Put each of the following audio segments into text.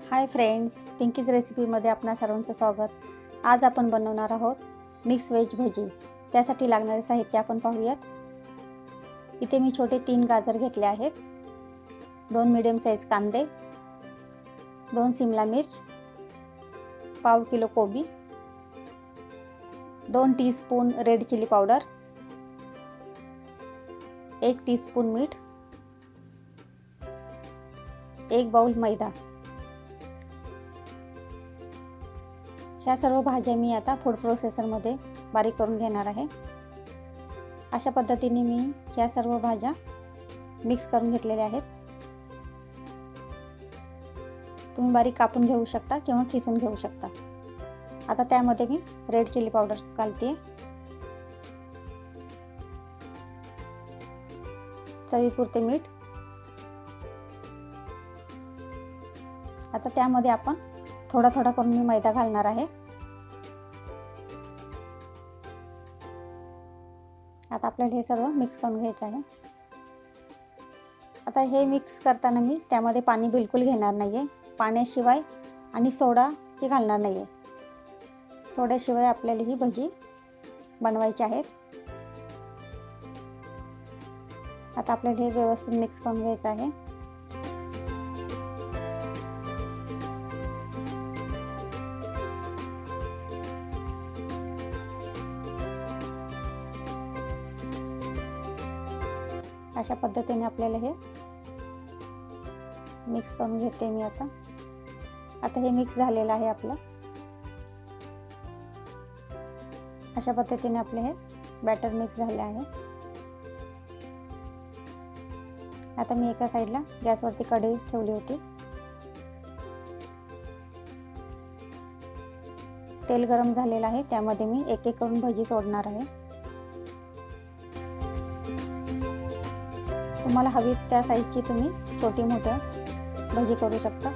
Hi friends, pinkies रेसिपीमध्ये आपणा सर्वांचं स्वागत। आज आपण बनवणार आहोत मिक्स वेज भजी। त्यासाठी लागणारे साहित्य आपण पाहूयात। इथे मी छोटे 3 गाजर घेतले आहेत, 2 मीडियम साइज कांदे, 2 शिमला मिर्च, पाव किलो कोबी, 2 teaspoon red chilli powder, 1 teaspoon मीठ, 1 बाउल मैदा। ह्या सर्व भाज्या मी आता फूड प्रोसेसरमध्ये बारीक करून घेणार आहे। अशा पद्धतीने मी ह्या सर्व भाज्या मिक्स करून घेतलेल्या आहेत। तुम्ही बारीक कापून घेऊ शकता किंवा किसून घेऊ शकता। आता त्यामध्ये मी रेड चिली पावडर घालते, चवीपुरते मीठ। आता त्यामध्ये आपण थोडा थोडा करून मी मैदा घालणार आहे। आता आपल्याला हे सर्व मिक्स करून घ्यायचं आहे। आता हे मिक्स करताना मी त्यामध्ये पाणी बिलकुल घेणार नाहीये, पाण्याशिवाय आणि सोडा ही घालणार नाहीये। सोड्याशिवाय आपल्याला ही भजी बनवायची आहे। आता आपल्याला हे व्यवस्थित मिक्स करून घ्यायचं आहे। अशा पद्धतीने आपल्याला हे मिक्स करून घेते मी आता हे मिक्स झालेलं आहे आपलं। अशा पद्धतीने आपले हे बॅटर मिक्स झाले आहे। आता मी एका साईडला गॅसवरती कढई ठेवली होती। तेल गरम झालेलं आहे, त्यामध्ये मी एक एक करून भजी सोडणार आहे। तुम्हाला हवी त्या साईजची तुम्ही छोटी मोठ्या भजी करू शकता।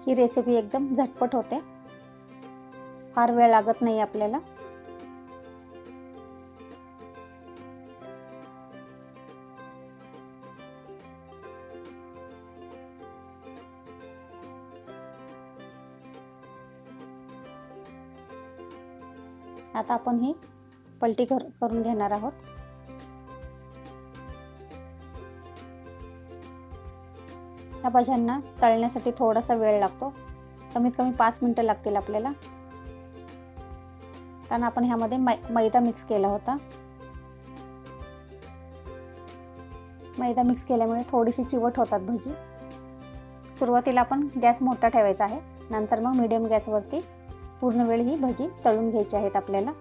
ही रेसिपी एकदम झटपट होते, फार वेळ लागत नाही आपल्याला। आता आपण ही पलटी करून घेणार आहोत। या भाज्यांना तळण्यासाठी थोडासा वेळ लागतो, कमीत कमी 5 मिनिटं लागतील आपल्याला, कारण आपण ह्यामध्ये मैदा मिक्स केला होता। मैदा मिक्स केल्यामुळे थोडीशी चिवट होतात भजी। सुरुवातीला आपण गॅस मोठा ठेवायचा आहे, नंतर मग मीडियम गॅसवरती पूर्ण वेळ ही भजी तळून घ्यायची आहेत आपल्याला।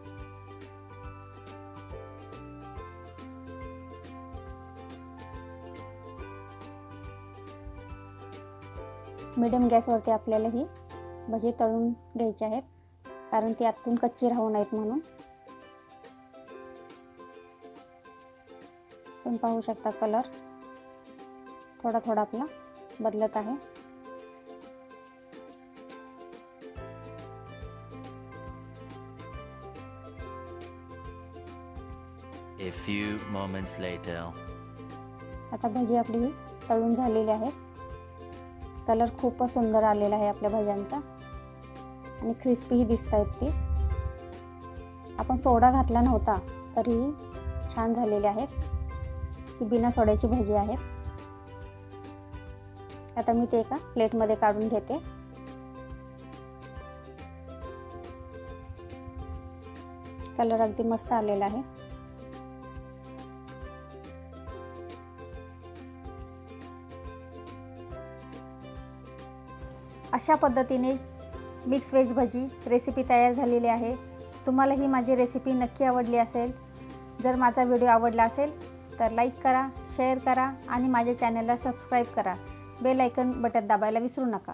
मीडियम गॅसवरती आपल्याला ही भजी तळून घ्यायची आहेत, कारण ती आतून कच्ची राहू नयेत म्हणून। तुम्ही पाहू शकता कलर थोडा थोडा आपला बदलत आहे। A few moments later. आता भजी आपली तळून झालेली आहे। कलर खूपच सुंदर आलेला आहे आपल्या भाज्यांचा आणि क्रिस्पीही दिसतायत ती। आपण सोडा घातला नव्हता तरीही छान झालेली आहेत। ही बिना सोड्याची भजी आहे। आता मी ते एका प्लेटमध्ये काढून घेते। कलर अगदी मस्त आलेला आहे। अशा पद्धतीने मिक्स वेज भजी रेसिपी तयार झालेली आहे। तुम्हाला ही माझी रेसिपी नक्की आवडली असेल। जर माझा व्हिडिओ आवडला असेल तर लाईक करा, शेअर करा आणि माझ्या चॅनलला सबस्क्राईब करा। बेल आयकॉन बटन दाबायला विसरू नका।